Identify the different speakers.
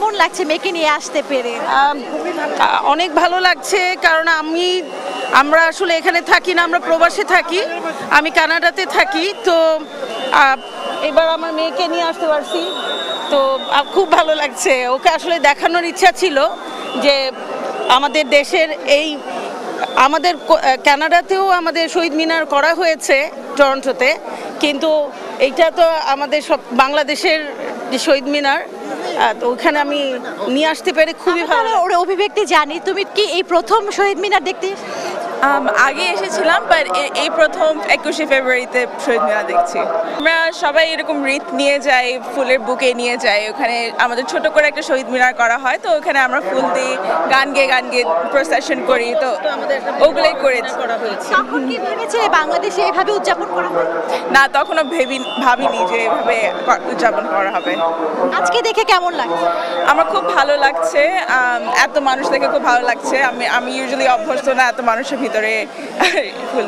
Speaker 1: কেমন লাগছে মেয়েকে নিয়ে আসতে পেরে?
Speaker 2: অনেক ভালো লাগছে, কারণ আমরা আসলে এখানে থাকি না, আমরা প্রবাসে থাকি। আমি কানাডাতে থাকি, তো এবার আমার মেয়েকে নিয়ে আসতে পারছি, তো খুব ভালো লাগছে। ওকে আসলে দেখানোর ইচ্ছা ছিল যে আমাদের দেশের আমাদের কানাডাতেও আমাদের শহীদ মিনার করা হয়েছে টরন্টোতে, কিন্তু এইটা তো আমাদের সব বাংলাদেশের যে শহীদ মিনার, তো ওখানে আমি নিয়ে আসতে পেরে খুবই ভালো।
Speaker 1: ওর অভিব্যক্তি জানি, তুমি কি এই প্রথম শহীদ মিনার দেখতে?
Speaker 3: আগে এসেছিলাম, বাট এই প্রথম 21শে ফেব্রুয়ারিতে শহীদ মিনার দেখছি। আমরা সবাই এরকম রীত নিয়ে যাই, ফুলের বুকে নিয়ে যাই। ওখানে আমাদের ছোট করে একটা শহীদ মিনার করা হয়, তো ওখানে আমরা ফুল দিই, গান গেয়ে প্রসেশন করি, তো ওগুলোই করেছি।
Speaker 1: তখন কি ভেবেছিলে বাংলাদেশে এভাবে উদযাপন করা হবে?
Speaker 3: না, তখনও ভাবিনি যে এভাবে উদযাপন করা হবে।
Speaker 1: আজকে দেখে কেমন লাগছে?
Speaker 3: আমার খুব ভালো লাগছে, এত মানুষ দেখে খুব ভালো লাগছে। আমি ইউজুয়ালি অভ্যস্ত না এত মানুষের ভিতরে ফুল